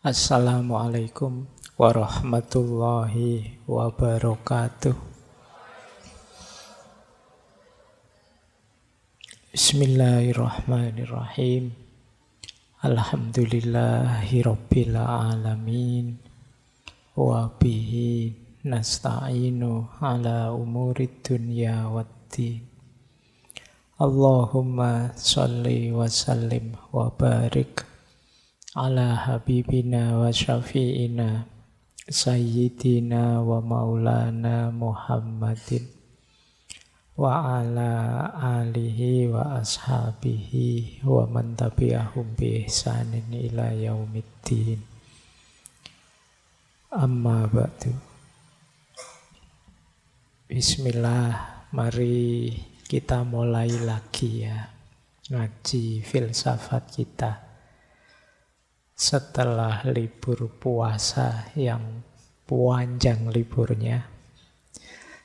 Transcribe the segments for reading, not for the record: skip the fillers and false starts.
Assalamualaikum warahmatullahi wabarakatuh. Bismillahirrahmanirrahim. Alhamdulillahi rabbil alamin. Wa bihi nasta'inu ala umurid dunya waddin. Allahumma sholli wa sallim wa barik ala habibina wa syafi'ina sayyidina wa maulana Muhammadin wa ala alihi wa ashabihi wa man tabi'ahum bi ihsanin ila yaumiddin. Amma ba'du. Bismillah, mari kita mulai lagi ya ngaji filsafat kita setelah libur puasa yang panjang liburnya.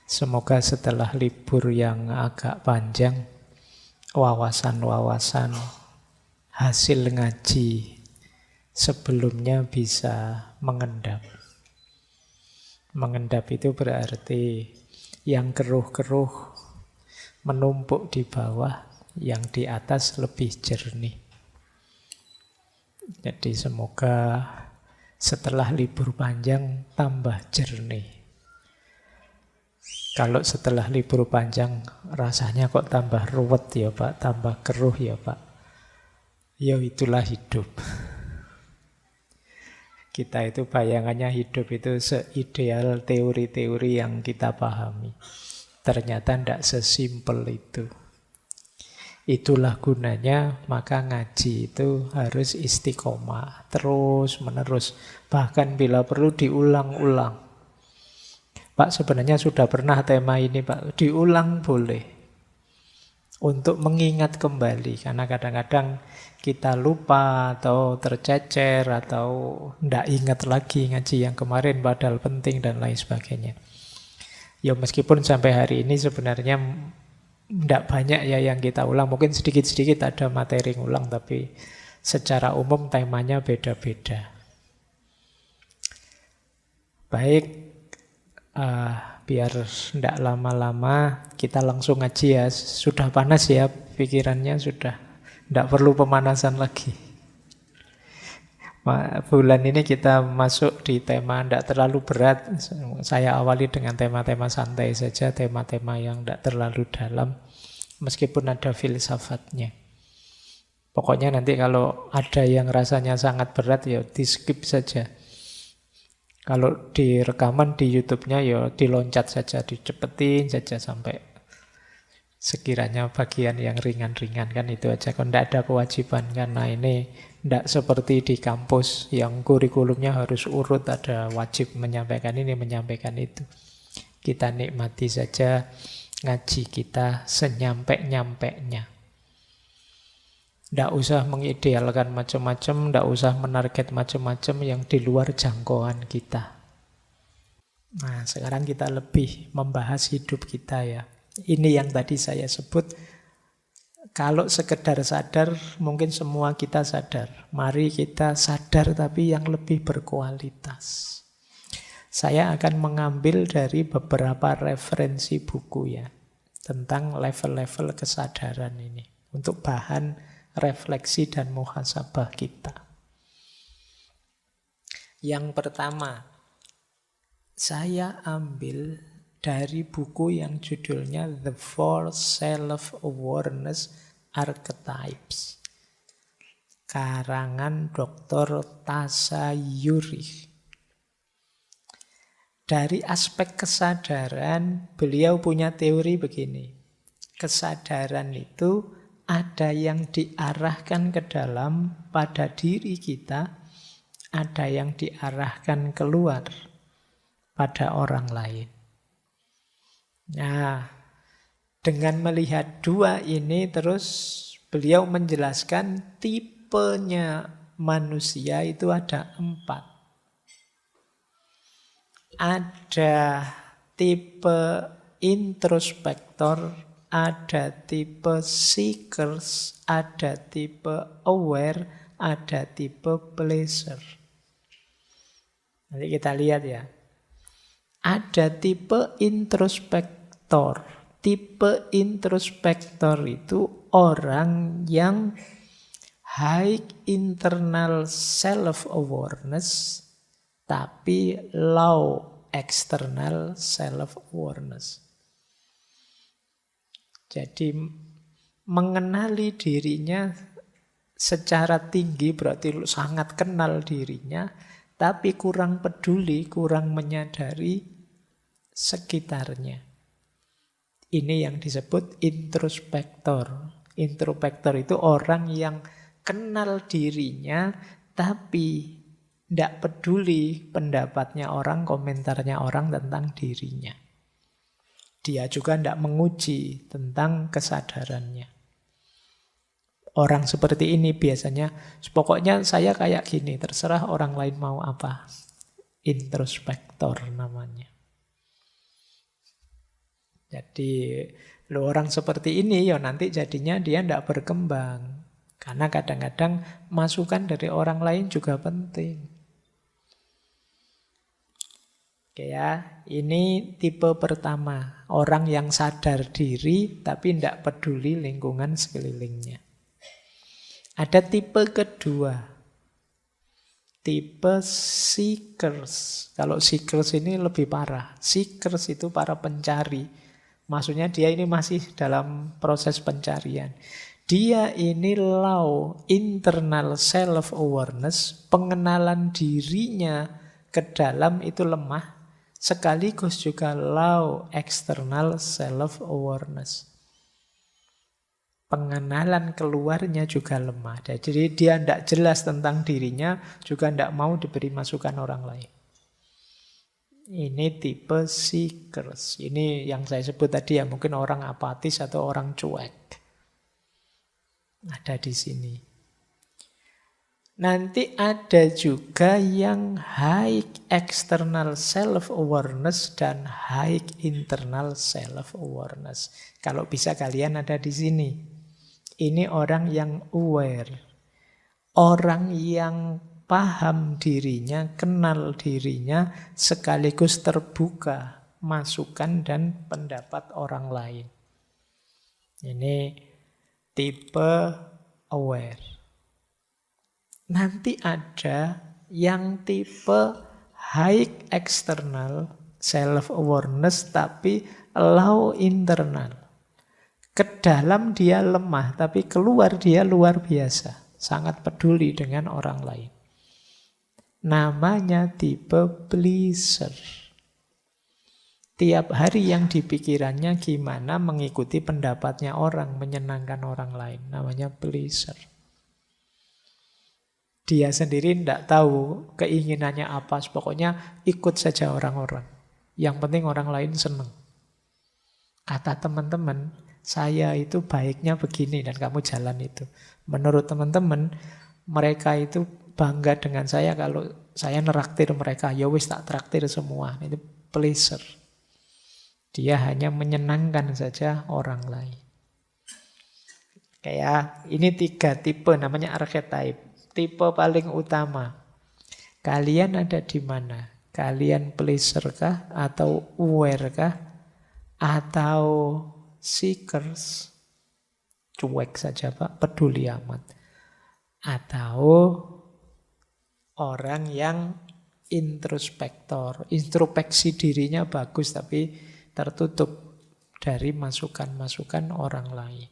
Semoga setelah libur yang agak panjang, wawasan-wawasan hasil ngaji sebelumnya bisa mengendap. Mengendap itu berarti yang keruh-keruh menumpuk di bawah, yang di atas lebih jernih. Jadi semoga setelah libur panjang tambah jernih. Kalau setelah libur panjang rasanya kok tambah ruwet ya Pak, tambah keruh ya Pak. Ya itulah hidup. Kita itu bayangannya hidup itu seideal teori-teori yang kita pahami. Ternyata tidak sesimpel itu. Itulah gunanya, maka ngaji itu harus istiqomah, terus menerus. Bahkan bila perlu diulang-ulang. Pak, sebenarnya sudah pernah tema ini Pak, diulang boleh. Untuk mengingat kembali, karena kadang-kadang kita lupa atau tercecer atau tidak ingat lagi ngaji yang kemarin padahal penting dan lain sebagainya. Ya meskipun sampai hari ini sebenarnya tidak banyak ya yang kita ulang, mungkin sedikit-sedikit ada materi ngulang, tapi secara umum temanya beda-beda. Baik, biar tidak lama-lama kita langsung ngaji ya. Sudah panas ya pikirannya, sudah tidak perlu pemanasan lagi. Bulan ini kita masuk di tema tidak terlalu berat. Saya awali dengan tema-tema santai saja, tema-tema yang tidak terlalu dalam, meskipun ada filsafatnya. Pokoknya nanti kalau ada yang rasanya sangat berat, ya di skip saja. Kalau di rekaman di YouTube-nya, ya diloncat saja, dicepetin saja sampai sekiranya bagian yang ringan-ringan, kan itu aja. Kalau tidak ada kewajiban, karena ini tidak seperti di kampus yang kurikulumnya harus urut, ada wajib menyampaikan ini, menyampaikan itu. Kita nikmati saja ngaji kita senyampe-nyampeknya. Tidak usah mengidealkan macam-macam, tidak usah menarget macam-macam yang di luar jangkauan kita. Nah, sekarang kita lebih membahas hidup kita ya. Ini yang tadi saya sebut, kalau sekedar sadar, mungkin semua kita sadar. Mari kita sadar tapi yang lebih berkualitas. Saya akan mengambil dari beberapa referensi buku ya, tentang level-level kesadaran ini, untuk bahan refleksi dan muhasabah kita. Yang pertama, saya ambil dari buku yang judulnya The Four Self-Awareness Archetypes, karangan Dr. Tasayuri. Dari aspek kesadaran, beliau punya teori begini. Kesadaran itu ada yang diarahkan ke dalam pada diri kita, ada yang diarahkan keluar pada orang lain. Nah, dengan melihat dua ini, terus beliau menjelaskan tipenya manusia itu ada 4. Ada tipe introspektor, ada tipe seekers, ada tipe aware, ada tipe pleasure. Nanti kita lihat ya. Ada tipe introspektor. Tipe introspektor itu orang yang high internal self-awareness tapi low external self-awareness. Jadi mengenali dirinya secara tinggi berarti sangat kenal dirinya, tapi kurang peduli, kurang menyadari sekitarnya. Ini yang disebut introspektor. Introspektor itu orang yang kenal dirinya, tapi tidak peduli pendapatnya orang, komentarnya orang tentang dirinya. Dia juga tidak menguji tentang kesadarannya. Orang seperti ini biasanya, pokoknya saya kayak gini, terserah orang lain mau apa. Introspektor namanya. Jadi, orang seperti ini ya nanti jadinya dia tidak berkembang. Karena kadang-kadang masukan dari orang lain juga penting. Oke ya, ini tipe pertama. Orang yang sadar diri tapi tidak peduli lingkungan sekelilingnya. Ada tipe kedua. Tipe seekers. Kalau seekers ini lebih parah. Seekers itu para pencari. Maksudnya dia ini masih dalam proses pencarian. Dia ini low internal self-awareness. Pengenalan dirinya ke dalam itu lemah. Sekaligus juga low external self-awareness. Pengenalan keluarnya juga lemah. Jadi dia tidak jelas tentang dirinya, juga tidak mau diberi masukan orang lain. Ini tipe seekers. Ini yang saya sebut tadi ya, mungkin orang apatis atau orang cuek. Ada di sini. Nanti ada juga yang high external self-awareness dan high internal self-awareness. Kalau bisa kalian ada di sini. Ini orang yang aware. Orang yang paham dirinya, kenal dirinya, sekaligus terbuka masukan dan pendapat orang lain. Ini tipe aware. Nanti ada yang tipe high external self-awareness tapi low internal. Ke dalam dia lemah tapi keluar dia luar biasa. Sangat peduli dengan orang lain. Namanya tipe pleaser. Tiap hari yang dipikirannya gimana mengikuti pendapatnya orang, menyenangkan orang lain. Namanya pleaser. Dia sendiri tidak tahu keinginannya apa. Pokoknya ikut saja orang-orang. Yang penting orang lain senang. Kata teman-teman, saya itu baiknya begini dan kamu jalan itu. Menurut teman-teman, mereka itu bangga dengan saya kalau saya neraktir mereka. Ya wis tak traktir semua. Itu pleaser. Dia hanya menyenangkan saja orang lain. Kayak ini 3 tipe namanya archetype. Tipe paling utama. Kalian ada di mana? Kalian pleaser kah? Atau aware kah? Atau seekers? Cuek saja Pak, peduli amat. Atau orang yang introspektor. Introspeksi dirinya bagus tapi tertutup dari masukan-masukan orang lain.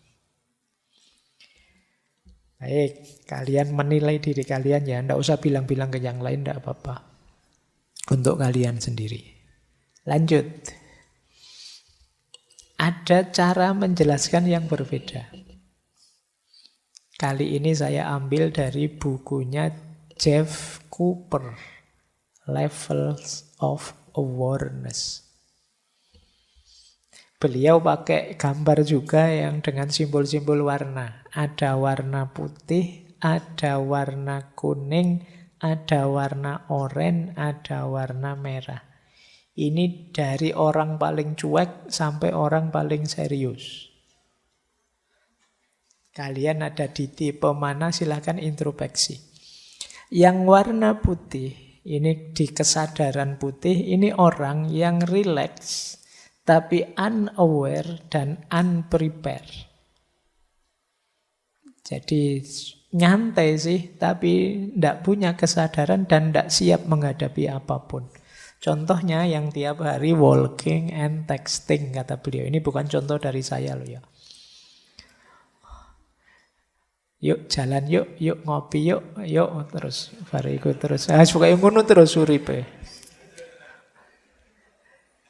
Baik, kalian menilai diri kalian ya. Tidak usah bilang-bilang ke yang lain, tidak apa-apa. Untuk kalian sendiri. Lanjut. Ada cara menjelaskan yang berbeda. Kali ini saya ambil dari bukunya Jeff Cooper, Levels of Awareness. Beliau pakai gambar juga yang dengan simbol-simbol warna. Ada warna putih, ada warna kuning, ada warna oranye, ada warna merah. Ini dari orang paling cuek sampai orang paling serius. Kalian ada di tipe mana silahkan introspeksi. Yang warna putih Ini di kesadaran putih, ini orang yang relax, tapi unaware dan unprepared. Jadi nyantai sih, tapi tidak punya kesadaran dan tidak siap menghadapi apapun. Contohnya yang tiap hari walking and texting, kata beliau. Ini bukan contoh dari saya loh ya. Yuk jalan yuk ngopi yuk terus bariku terus. Suka ngono terus uripe.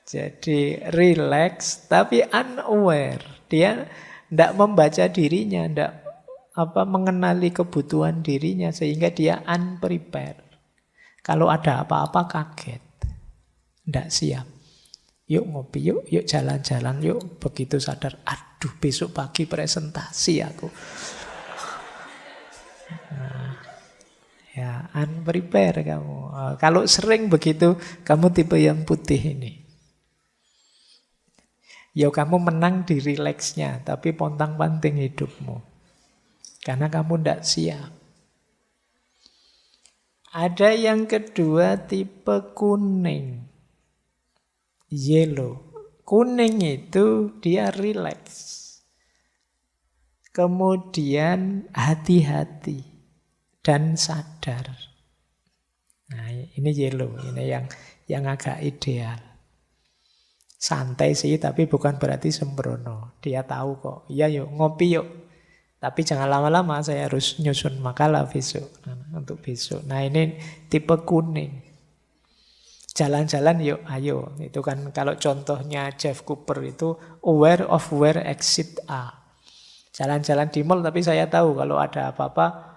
Jadi relax tapi unaware. Dia tidak membaca dirinya, tidak mengenali kebutuhan dirinya sehingga dia unprepared. Kalau ada apa-apa kaget. Tidak siap. Yuk ngopi yuk jalan-jalan yuk. Begitu sadar, aduh besok pagi presentasi aku. Nah, ya unprepare kamu. Kalau sering begitu, kamu tipe yang putih ini. Ya kamu menang di rileksnya, tapi pontang-panting hidupmu. Karena kamu tidak siap. Ada yang kedua tipe kuning. Yellow. Kuning itu dia rileks. Kemudian hati-hati dan sadar. Nah, ini yellow, ini yang agak ideal. Santai sih, tapi bukan berarti sembrono. Dia tahu kok, iya yuk, ngopi yuk. Tapi jangan lama-lama, saya harus nyusun makalah besok. Untuk besok. Nah ini tipe kuning. Jalan-jalan yuk, ayo. Itu kan kalau contohnya Jeff Cooper itu aware of where exit are. Jalan-jalan di mall, tapi saya tahu kalau ada apa-apa,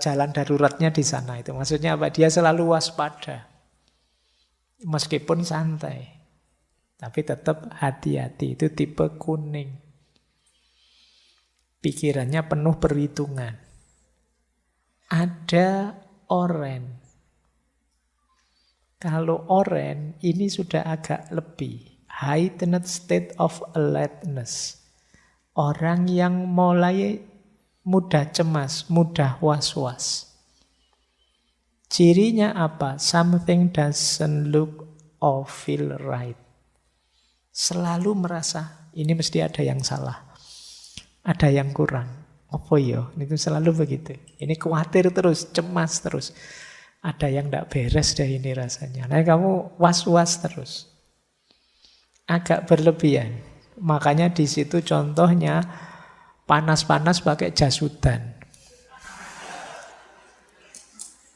jalan daruratnya di sana. Itu maksudnya apa? Dia selalu waspada. Meskipun santai. Tapi tetap hati-hati. Itu tipe kuning. Pikirannya penuh perhitungan. Ada oranye. Kalau oranye, ini sudah agak lebih. Heightened state of alertness. Orang yang mulai mudah cemas, mudah was-was. Cirinya apa? Something doesn't look or feel right. Selalu merasa ini mesti ada yang salah. Ada yang kurang. Apa ya? Itu selalu begitu. Ini khawatir terus, cemas terus. Ada yang tidak beres deh ini rasanya. Nah kamu was-was terus. Agak berlebihan. Makanya di situ contohnya panas-panas pakai jas hujan.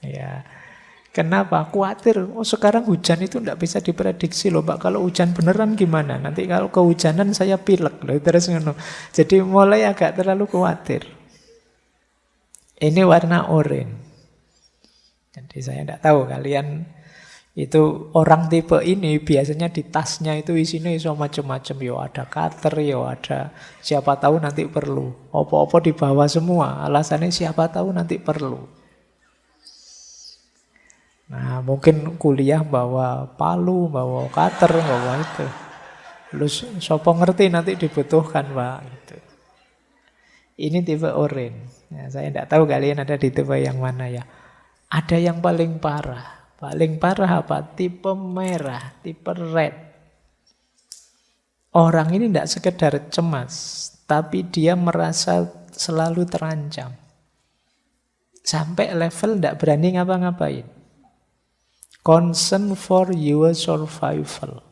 Ya, kenapa? Khawatir. Oh sekarang hujan itu tidak bisa diprediksi loh Pak. Kalau hujan beneran gimana? Nanti kalau kehujanan saya pilek loh. Terus ngono. Jadi mulai agak terlalu khawatir. Ini warna oranye. Jadi saya tidak tahu kalian itu orang tipe ini biasanya di tasnya itu isinya iso macam-macam. Yo ada cutter, yo ada siapa tahu nanti perlu. Opo-opo dibawa semua. Alasannya siapa tahu nanti perlu. Nah mungkin kuliah bawa palu, bawa cutter, bawa itu. Lu sopo ngerti nanti dibutuhkan Pak. Gitu. Ini tipe oranye. Ya, saya tidak tahu kalian ada di tipe yang mana ya. Ada yang paling parah. Paling parah apa? Tipe merah, tipe red. Orang ini tidak sekedar cemas, tapi dia merasa selalu terancam. Sampai level tidak berani ngapa-ngapain. Concern for your survival.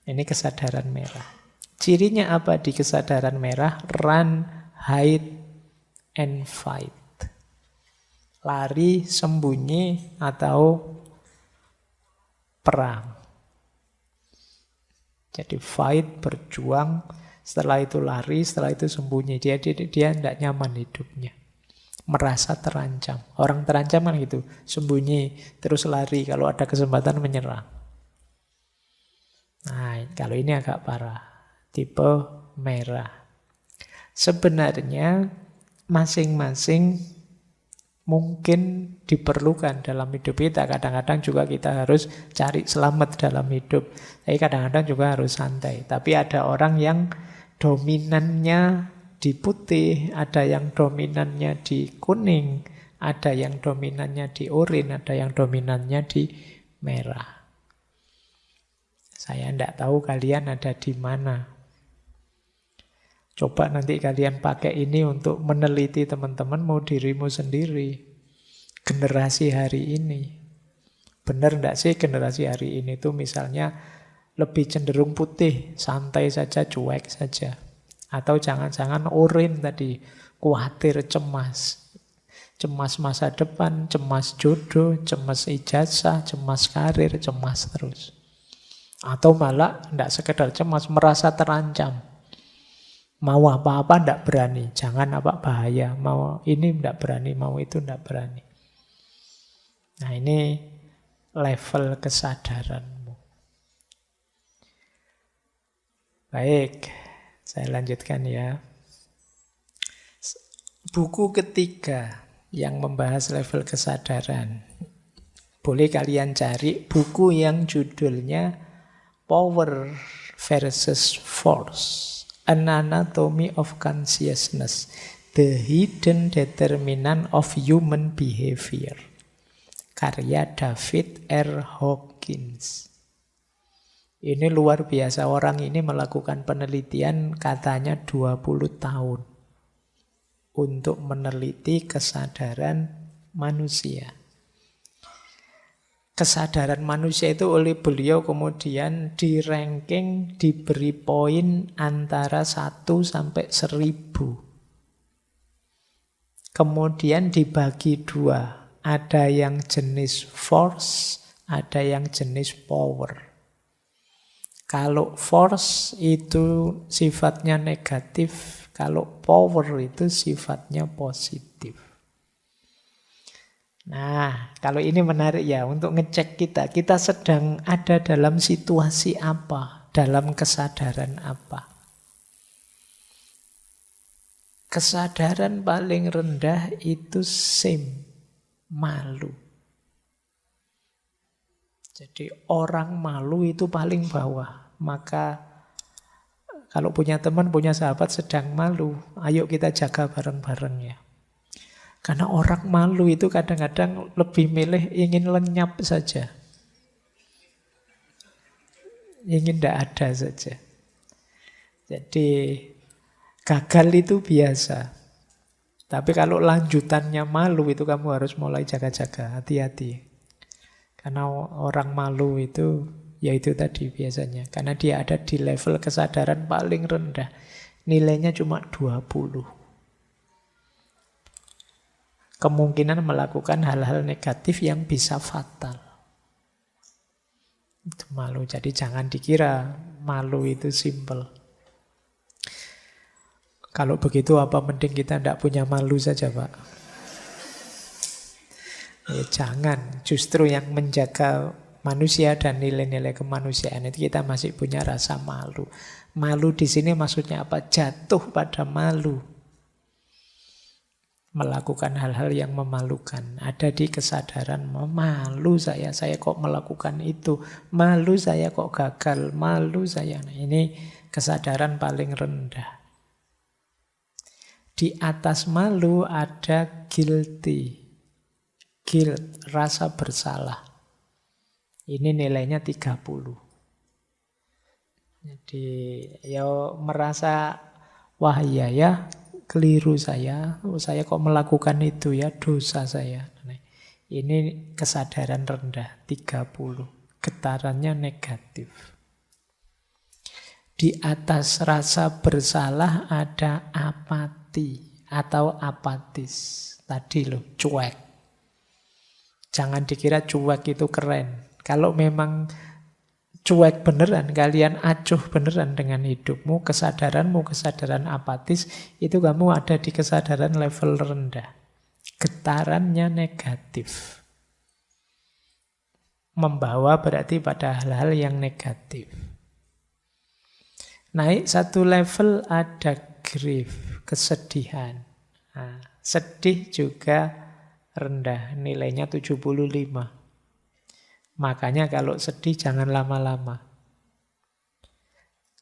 Ini kesadaran merah. Cirinya apa di kesadaran merah? Run, hide, and fight. Lari, sembunyi, atau perang. Jadi fight, berjuang, setelah itu lari, setelah itu sembunyi. Dia tidak nyaman hidupnya. Merasa terancam. Orang terancam kan gitu, sembunyi, terus lari, kalau ada kesempatan menyerang. Nah, kalau ini agak parah. Tipe merah. Sebenarnya masing-masing mungkin diperlukan dalam hidup kita. Kadang-kadang juga kita harus cari selamat dalam hidup. Tapi kadang-kadang juga harus santai. Tapi ada orang yang dominannya di putih, ada yang dominannya di kuning, Ada yang dominannya di oranye, ada yang dominannya di merah. Saya tidak tahu kalian ada di mana. Coba nanti kalian pakai ini untuk meneliti teman-teman mau dirimu sendiri. Generasi hari ini. Benar tidak sih generasi hari ini tuh misalnya lebih cenderung putih, santai saja, cuek saja. Atau jangan-jangan oranye tadi, khawatir, cemas. Cemas masa depan, cemas jodoh, cemas ijazah, cemas karir, cemas terus. Atau malah tidak sekedar cemas, merasa terancam. Mau apa-apa tidak berani, jangan apa bahaya. Mau ini tidak berani, mau itu tidak berani. Nah ini level kesadaranmu. Baik, saya lanjutkan ya. Buku ketiga yang membahas level kesadaran. Boleh kalian cari buku yang judulnya Power versus Force. An Anatomy of Consciousness. The Hidden Determinant of Human Behavior. Karya David R. Hawkins. Ini luar biasa. Orang ini melakukan penelitian katanya 20 tahun. Untuk meneliti kesadaran manusia. Kesadaran manusia itu oleh beliau kemudian di ranking, diberi poin antara 1 sampai 1000. Kemudian dibagi 2. Ada yang jenis force, ada yang jenis power. Kalau force itu sifatnya negatif, kalau power itu sifatnya positif. Nah, kalau ini menarik ya untuk ngecek kita. Kita sedang ada dalam situasi apa? Dalam kesadaran apa? Kesadaran paling rendah itu shame, malu. Jadi orang malu itu paling bawah. Maka kalau punya teman, punya sahabat sedang malu, ayo kita jaga bareng-bareng ya. Karena orang malu itu kadang-kadang lebih milih ingin lenyap saja. Ingin tidak ada saja. Jadi gagal itu biasa. Tapi kalau lanjutannya malu itu kamu harus mulai jaga-jaga, hati-hati. Karena orang malu itu, ya itu tadi biasanya. Karena dia ada di level kesadaran paling rendah. Nilainya cuma 20. Kemungkinan melakukan hal-hal negatif yang bisa fatal. Itu malu. Jadi jangan dikira malu itu simple. Kalau begitu apa mending kita tidak punya malu saja, Pak? Ya, jangan. Justru yang menjaga manusia dan nilai-nilai kemanusiaan itu kita masih punya rasa malu. Malu di sini maksudnya apa? Jatuh pada malu. Melakukan hal-hal yang memalukan. Ada di kesadaran, malu saya kok melakukan itu. Malu saya kok gagal. Malu saya. Nah, ini kesadaran paling rendah. Di atas malu ada guilty. Guilt, rasa bersalah. Ini nilainya 30. Jadi ya merasa, wah iya ya, keliru saya kok melakukan itu ya, dosa saya. Ini kesadaran rendah, 30. Getarannya negatif. Di atas rasa bersalah ada apati atau apatis. Tadi loh, cuek. Jangan dikira cuek itu keren. Kalau memang cuek beneran, kalian acuh beneran dengan hidupmu, kesadaranmu, kesadaran apatis, itu kamu ada di kesadaran level rendah. Getarannya negatif. Membawa berarti pada hal-hal yang negatif. Naik satu level ada grief, kesedihan. Nah, sedih juga rendah, nilainya 75. Makanya kalau sedih jangan lama-lama.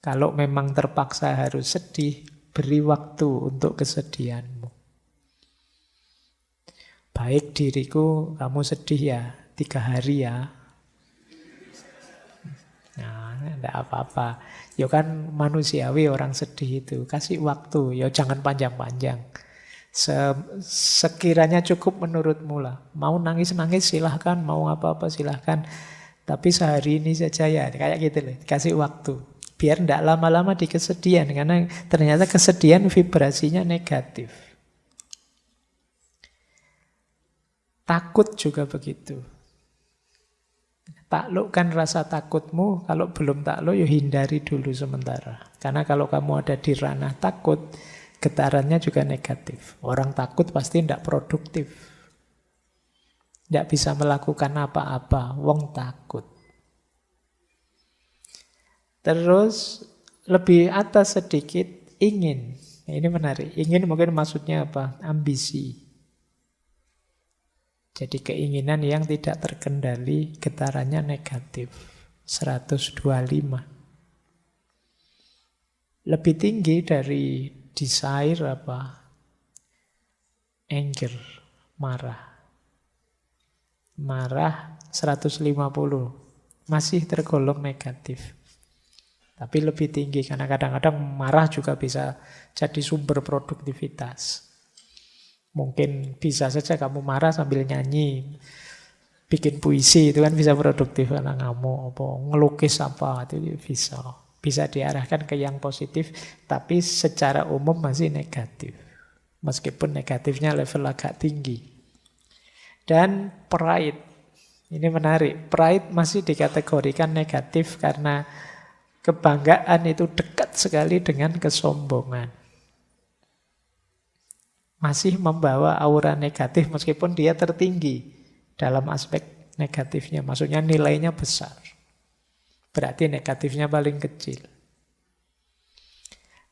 Kalau memang terpaksa harus sedih, beri waktu untuk kesedihanmu. Baik diriku, kamu sedih ya 3 hari ya. Nah, enggak apa-apa. Ya kan manusiawi orang sedih itu. Kasih waktu, ya jangan panjang-panjang. Sekiranya cukup menurutmu lah. Mau nangis-nangis silahkan, mau apa-apa silahkan. Tapi sehari ini saja ya, kayak gitu loh. Kasih waktu. Biar tidak lama-lama di kesedihan. Karena ternyata kesedihan vibrasinya negatif. Takut juga begitu. Taklukkan rasa takutmu, kalau belum takluk ya hindari dulu sementara. Karena kalau kamu ada di ranah takut, getarannya juga negatif. Orang takut pasti tidak produktif. Tidak bisa melakukan apa-apa, wong takut. Terus lebih atas sedikit, ingin. Ini menarik. Ingin mungkin maksudnya apa? Ambisi. Jadi keinginan yang tidak terkendali, getarannya negatif. 125. Lebih tinggi dari desire apa? Anger, marah. Marah 150. Masih tergolong negatif. Tapi lebih tinggi karena kadang-kadang marah juga bisa jadi sumber produktivitas. Mungkin bisa saja kamu marah sambil nyanyi, bikin puisi, itu kan bisa produktif. Karena ngamuk, apa, ngelukis apa, itu bisa. Bisa diarahkan ke yang positif, tapi secara umum masih negatif. Meskipun negatifnya level agak tinggi. Dan pride, ini menarik. Pride masih dikategorikan negatif karena kebanggaan itu dekat sekali dengan kesombongan. Masih membawa aura negatif meskipun dia tertinggi dalam aspek negatifnya. Maksudnya nilainya besar. Berarti negatifnya paling kecil.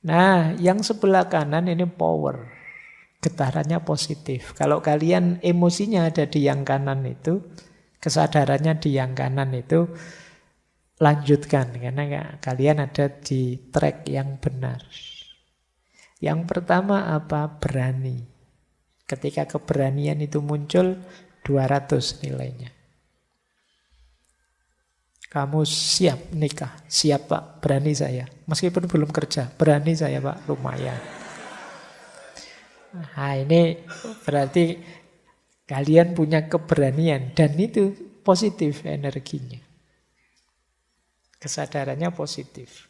Nah, yang sebelah kanan ini power. Getarannya positif. Kalau kalian emosinya ada di yang kanan itu, kesadarannya di yang kanan itu, lanjutkan. Karena kalian ada di track yang benar. Yang pertama apa? Berani. Ketika keberanian itu muncul, 200 nilainya. Kamu siap nikah? Siap Pak, berani saya. Meskipun belum kerja, berani saya Pak, lumayan. Nah ini berarti kalian punya keberanian. Dan itu positif energinya. Kesadarannya positif.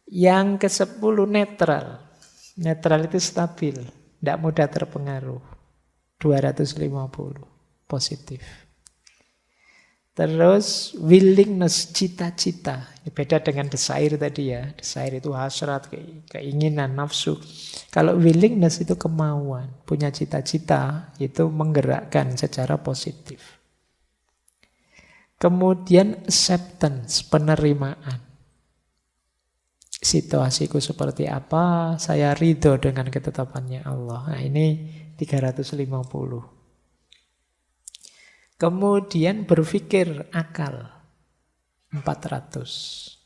Yang ke-10 netral. Netral itu stabil, tidak mudah terpengaruh. 250 positif. Terus willingness, cita-cita. Beda dengan desire tadi ya. Desire itu hasrat, keinginan, nafsu. Kalau willingness itu kemauan, punya cita-cita, itu menggerakkan secara positif. Kemudian acceptance, penerimaan. Situasiku seperti apa, saya ridho dengan ketetapannya Allah. Nah ini 350. Kemudian berpikir akal, 400.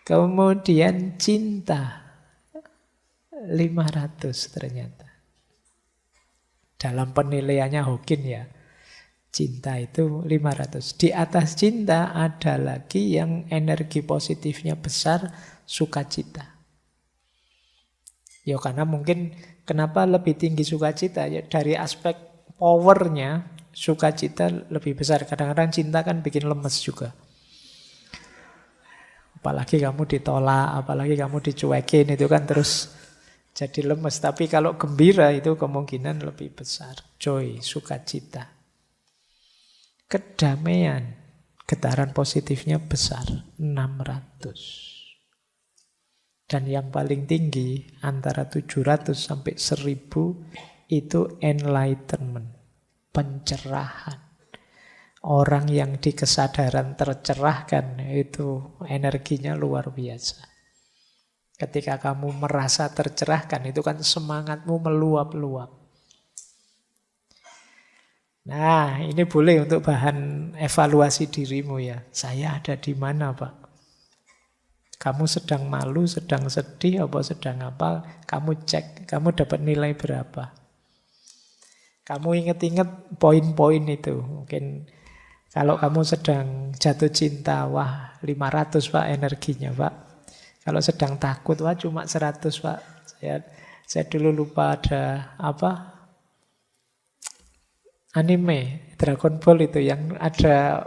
Kemudian cinta, 500 ternyata. Dalam penilaiannya Hawking ya. Cinta itu 500. Di atas cinta ada lagi yang energi positifnya besar, sukacita. Ya karena mungkin kenapa lebih tinggi sukacita? Ya dari aspek powernya, sukacita lebih besar. Kadang-kadang cinta kan bikin lemes juga. Apalagi kamu ditolak, apalagi kamu dicuekin, itu kan terus jadi lemes. Tapi kalau gembira itu kemungkinan lebih besar. Joy, sukacita. Kedamaian, getaran positifnya besar, 600. Dan yang paling tinggi, antara 700 sampai 1000, itu enlightenment, pencerahan. Orang yang di kesadaran tercerahkan, itu energinya luar biasa. Ketika kamu merasa tercerahkan, itu kan semangatmu meluap-luap. Nah, ini boleh untuk bahan evaluasi dirimu ya. Saya ada di mana, Pak? Kamu sedang malu, sedang sedih, apa sedang apa? Kamu cek, kamu dapat nilai berapa? Kamu inget-inget poin-poin itu. Mungkin kalau kamu sedang jatuh cinta, wah 500 Pak energinya Pak. Kalau sedang takut, wah cuma 100 Pak. Saya dulu lupa ada apa anime Dragon Ball itu yang ada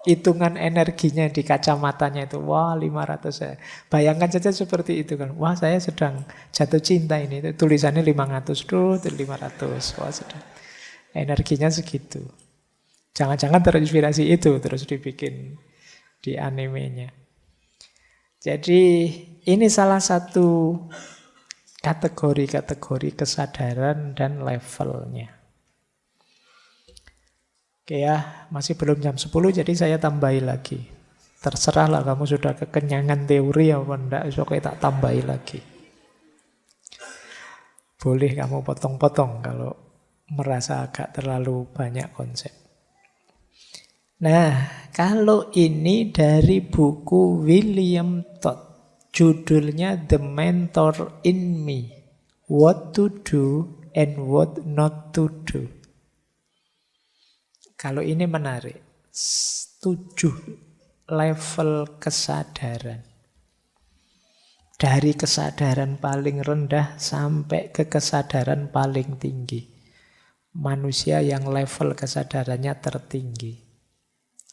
hitungan energinya di kacamatanya itu. Wah 500 ya. Bayangkan saja seperti itu kan. Wah saya sedang jatuh cinta ini. Itu tulisannya 500. Tuh 500. Wah sedang. Energinya segitu. Jangan-jangan terinspirasi itu terus dibikin di animenya. Jadi ini salah satu kategori-kategori kesadaran dan levelnya. Oke ya, masih belum jam 10 jadi saya tambahi lagi. Terserahlah kamu sudah kekenyangan teori apa enggak, oke tak tambahi lagi. Boleh kamu potong-potong kalau merasa agak terlalu banyak konsep. Nah, kalau ini dari buku William Todd, judulnya The Mentor in Me, What to Do and What Not to Do. Kalau ini menarik, 7 level kesadaran. Dari kesadaran paling rendah sampai ke kesadaran paling tinggi. Manusia yang level kesadarannya tertinggi.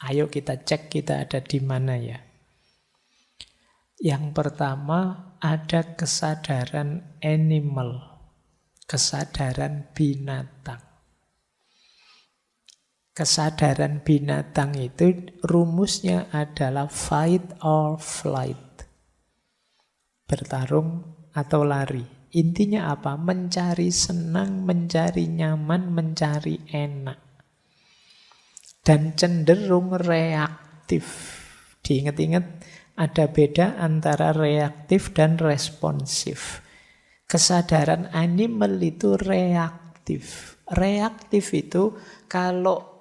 Ayo kita cek kita ada di mana ya. Yang pertama ada kesadaran animal, kesadaran binatang. Kesadaran binatang itu rumusnya adalah fight or flight. Bertarung atau lari. Intinya apa? Mencari senang, mencari nyaman, mencari enak. Dan cenderung reaktif. Diingat-ingat ada beda antara reaktif dan responsif. Kesadaran animal itu reaktif. Reaktif itu kalau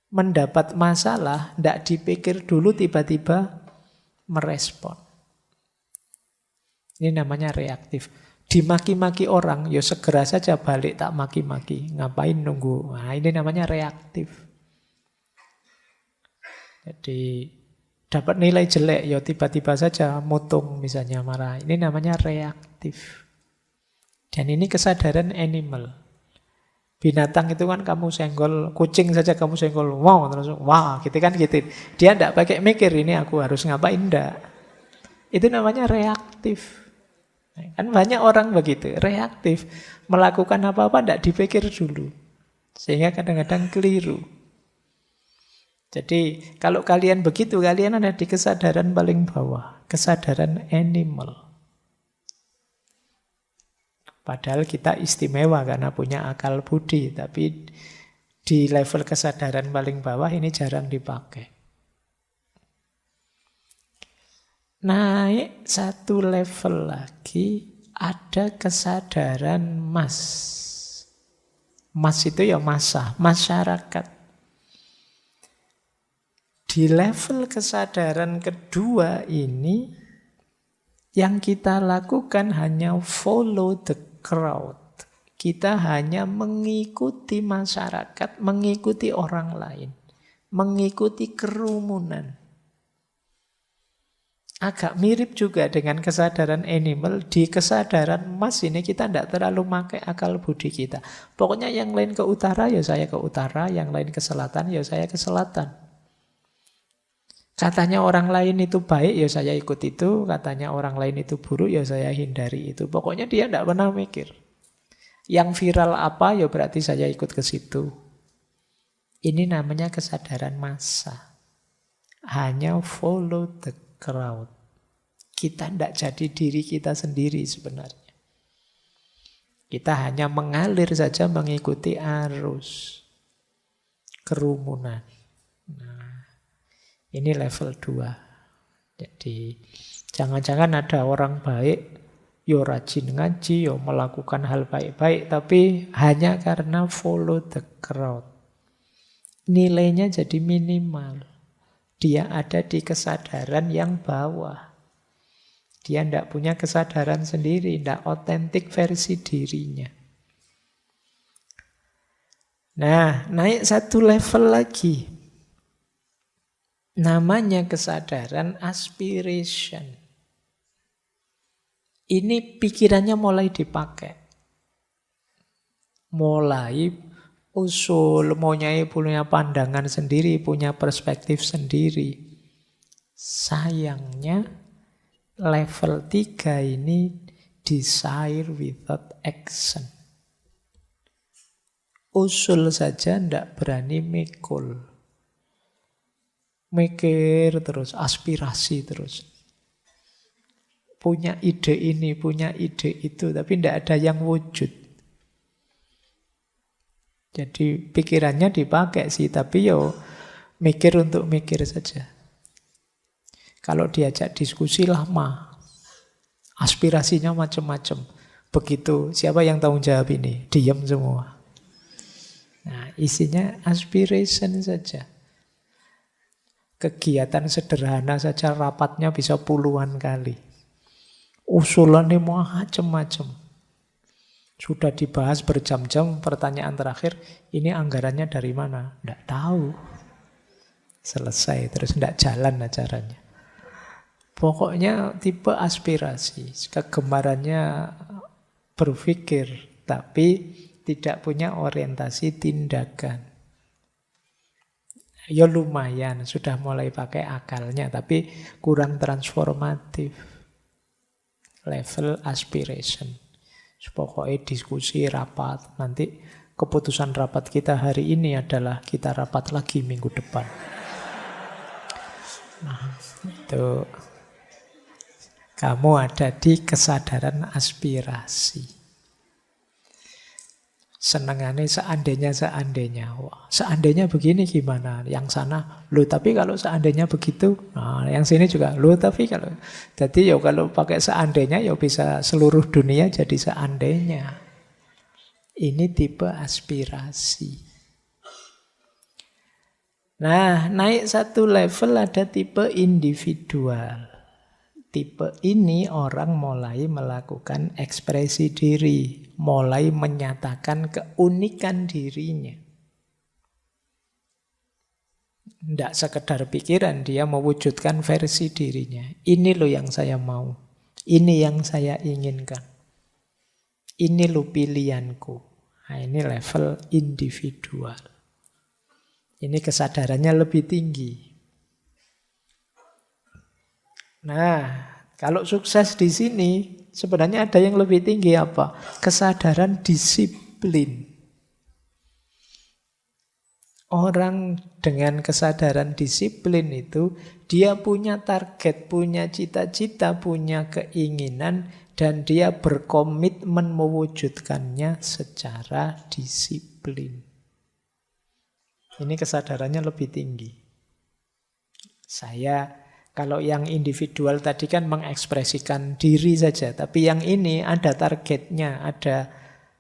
mendapat masalah, tidak dipikir dulu tiba-tiba merespon. Ini namanya reaktif. Dimaki-maki orang, ya segera saja balik tak maki-maki. Ngapain nunggu? Nah, ini namanya reaktif. Jadi dapat nilai jelek, ya tiba-tiba saja mutung misalnya marah. Ini namanya reaktif. Dan ini kesadaran animal. Binatang itu kan kamu senggol, kucing saja kamu senggol, wow, terus wah, gitu kan gitu. Dia enggak pakai mikir ini aku harus ngapain, enggak. Itu namanya reaktif. Kan banyak orang begitu, reaktif. Melakukan apa-apa enggak dipikir dulu. Sehingga kadang-kadang keliru. Jadi kalau kalian begitu, kalian ada di kesadaran paling bawah, kesadaran animal. Padahal kita istimewa karena punya akal budi, tapi di level kesadaran paling bawah ini jarang dipakai. Naik satu level lagi, ada kesadaran mass. Mass itu ya massa, masyarakat. Di level kesadaran kedua ini, yang kita lakukan hanya follow the crowd. Kita hanya mengikuti masyarakat, mengikuti orang lain, mengikuti kerumunan. Agak mirip juga dengan kesadaran animal. Di kesadaran mass ini kita tidak terlalu pakai akal budi kita. Pokoknya yang lain ke utara, ya saya ke utara. Yang lain ke selatan, ya saya ke selatan. Katanya orang lain itu baik, ya saya ikut itu. Katanya orang lain itu buruk, ya saya hindari itu. Pokoknya dia tidak pernah mikir. Yang viral apa, ya berarti saya ikut ke situ. Ini namanya kesadaran massa. Hanya follow the crowd. Kita tidak jadi diri kita sendiri sebenarnya. Kita hanya mengalir saja mengikuti arus kerumunan. Ini level 2. Jadi jangan-jangan ada orang baik, yo rajin ngaji, yo melakukan hal baik-baik, tapi hanya karena follow the crowd. Nilainya jadi minimal. Dia ada di kesadaran yang bawah. Dia tidak punya kesadaran sendiri, tidak otentik versi dirinya. Nah, naik satu level lagi. Namanya kesadaran aspiration. Ini pikirannya mulai dipakai. Mulai usul, punya pandangan sendiri, punya perspektif sendiri. Sayangnya level 3 ini desire without action. Usul saja tidak berani mikul. Mikir terus, aspirasi terus. Punya ide ini, punya ide itu, tapi tidak ada yang wujud. Jadi pikirannya dipakai sih, tapi mikir untuk mikir saja. Kalau diajak diskusi lama, aspirasinya macam-macam. Begitu, siapa yang tanggung jawab ini? Diam semua. Nah, isinya aspiration saja. Kegiatan sederhana saja rapatnya bisa puluhan kali. Usulannya macam-macam. Sudah dibahas berjam-jam, pertanyaan terakhir, ini anggarannya dari mana? Tidak tahu. Selesai, terus tidak jalan acaranya. Pokoknya tipe aspirasi, kegemarannya berpikir, tapi tidak punya orientasi tindakan. Ya lumayan, sudah mulai pakai akalnya, tapi kurang transformatif. Level aspiration. Pokoknya diskusi, rapat. Nanti keputusan rapat kita hari ini adalah kita rapat lagi minggu depan. Nah, itu kamu ada di kesadaran aspirasi. Senengannya seandainya. Wah, seandainya begini gimana? Yang sana, loh tapi kalau seandainya begitu. Nah, yang sini juga, loh tapi kalau. Jadi kalau pakai seandainya bisa seluruh dunia jadi seandainya. Ini tipe aspirasi. Nah, naik satu level ada tipe individual. Tipe ini orang mulai melakukan ekspresi diri, mulai menyatakan keunikan dirinya. Tidak sekedar pikiran, dia mewujudkan versi dirinya. Ini loh yang saya mau, ini yang saya inginkan, ini loh pilihanku. Nah, ini level individual. Ini kesadarannya lebih tinggi. Nah, kalau sukses di sini, sebenarnya ada yang lebih tinggi apa? Kesadaran disiplin. Orang dengan kesadaran disiplin itu, dia punya target, punya cita-cita, punya keinginan, dan dia berkomitmen mewujudkannya secara disiplin. Ini kesadarannya lebih tinggi. Kalau yang individual tadi kan mengekspresikan diri saja, tapi yang ini ada targetnya, ada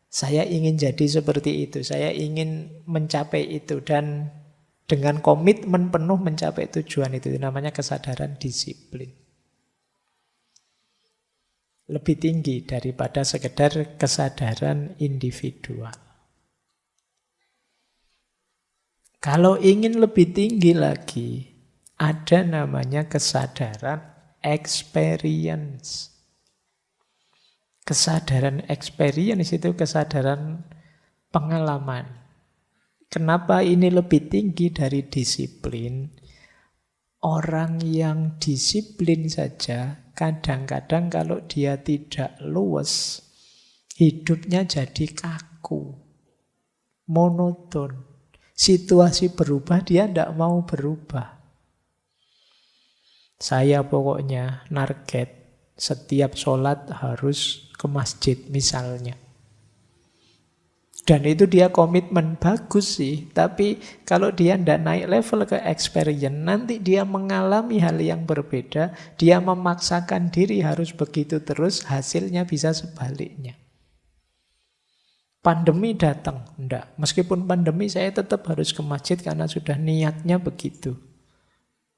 saya ingin jadi seperti itu, saya ingin mencapai itu, dan dengan komitmen penuh mencapai tujuan itu namanya kesadaran disiplin. Lebih tinggi daripada sekedar kesadaran individual. Kalau ingin lebih tinggi lagi, ada namanya kesadaran experience. Kesadaran experience itu kesadaran pengalaman. Kenapa ini lebih tinggi dari disiplin? Orang yang disiplin saja, kadang-kadang kalau dia tidak luwes, hidupnya jadi kaku, monoton. Situasi berubah, dia tidak mau berubah. Saya pokoknya target setiap sholat harus ke masjid misalnya. Dan itu dia komitmen, bagus sih. Tapi kalau dia tidak naik level ke experience, nanti dia mengalami hal yang berbeda. Dia memaksakan diri harus begitu terus, hasilnya bisa sebaliknya. Pandemi datang, enggak. Meskipun pandemi saya tetap harus ke masjid karena sudah niatnya begitu.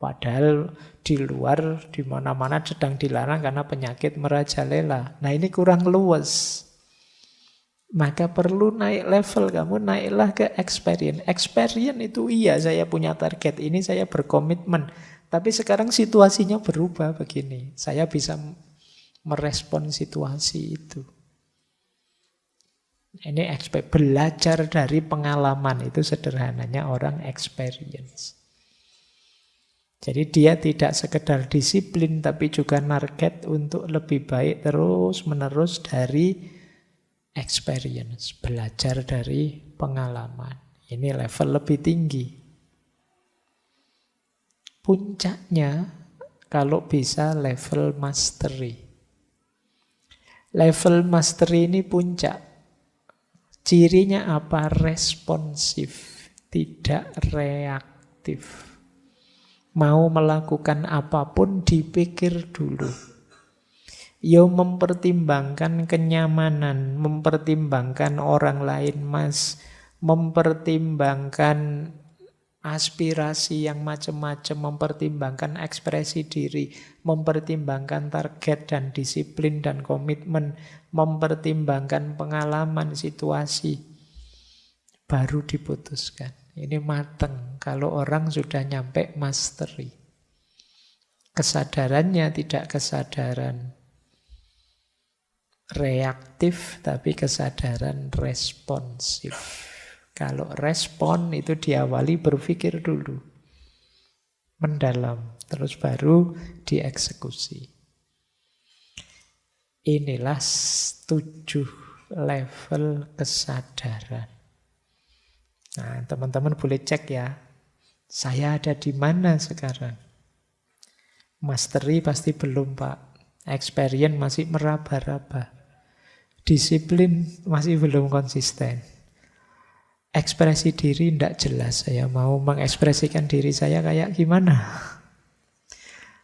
Padahal di luar, di mana-mana sedang dilarang karena penyakit merajalela. Nah ini kurang luas. Maka perlu naik level, kamu naiklah ke experience. Experience itu iya, saya punya target, ini saya berkomitmen. Tapi sekarang situasinya berubah begini. Saya bisa merespon situasi itu. Ini belajar dari pengalaman, itu sederhananya orang experience. Jadi dia tidak sekedar disiplin, tapi juga target untuk lebih baik terus-menerus dari experience. Belajar dari pengalaman. Ini level lebih tinggi. Puncaknya, kalau bisa level mastery. Level mastery ini puncak. Cirinya apa? Responsif, tidak reaktif. Mau melakukan apapun dipikir dulu. Yo mempertimbangkan kenyamanan, mempertimbangkan orang lain, Mas, mempertimbangkan aspirasi yang macam-macam, mempertimbangkan ekspresi diri, mempertimbangkan target dan disiplin dan komitmen, mempertimbangkan pengalaman situasi, baru diputuskan. Ini mateng kalau orang sudah nyampe mastery. Kesadarannya tidak kesadaran reaktif, tapi kesadaran responsif. Kalau respon itu diawali berpikir dulu, mendalam, terus baru dieksekusi. Inilah 7 level kesadaran. Nah, teman-teman boleh cek ya, saya ada di mana sekarang? Mastery pasti belum, Pak. Experience masih meraba-raba. Disiplin masih belum konsisten. Ekspresi diri tidak jelas. Saya mau mengekspresikan diri saya kayak gimana?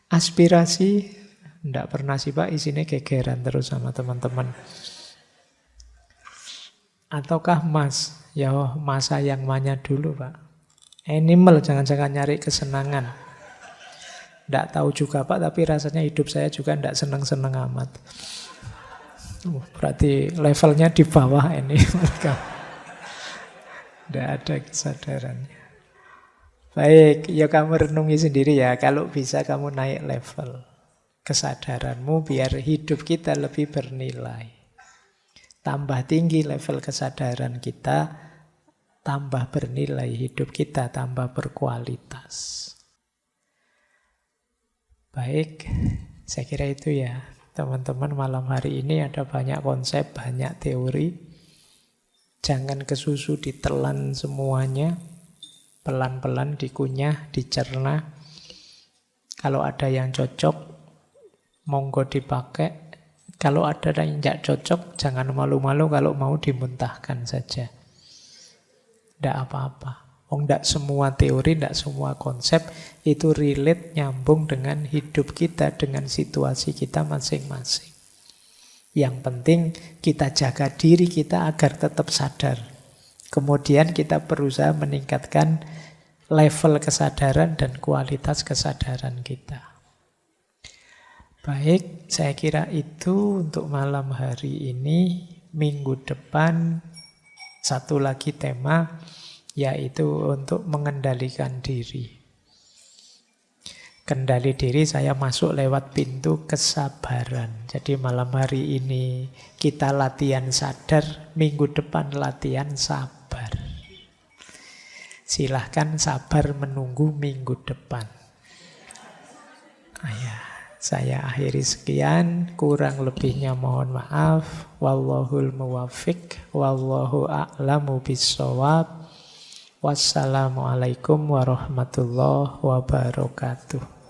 Aspirasi tidak pernah sih, Pak. Isinya gegeran terus sama teman-teman. Ataukah Mas? Ya masa yang manya dulu, Pak. Animal, jangan-jangan nyari kesenangan. Tidak tahu juga, Pak, tapi rasanya hidup saya juga tidak senang-senang amat. Berarti levelnya di bawah ini. Tidak ada kesadarannya. Baik, ya kamu renungi sendiri ya. Kalau bisa kamu naik level kesadaranmu biar hidup kita lebih bernilai. Tambah tinggi level kesadaran kita, tambah bernilai hidup kita, tambah berkualitas. Baik, saya kira itu ya. Teman-teman, malam hari ini ada banyak konsep, banyak teori. Jangan kesusu ditelan semuanya. Pelan-pelan dikunyah, dicerna. Kalau ada yang cocok, monggo dipakai. Kalau ada yang tidak cocok, jangan malu-malu kalau mau dimuntahkan saja. Tidak apa-apa. Tidak semua teori, tidak semua konsep itu relate, nyambung dengan hidup kita, dengan situasi kita masing-masing. Yang penting kita jaga diri kita agar tetap sadar. Kemudian kita berusaha meningkatkan level kesadaran dan kualitas kesadaran kita. Baik, saya kira itu untuk malam hari ini. Minggu depan satu lagi tema, yaitu untuk mengendalikan diri. Kendali diri saya masuk lewat pintu kesabaran. Jadi malam hari ini kita latihan sadar, minggu depan latihan sabar. Silahkan sabar menunggu minggu depan. Saya akhiri sekian, kurang lebihnya mohon maaf. Wallahul muwaffiq, wallahu a'lamu bissawab. Wassalamualaikum warahmatullahi wabarakatuh.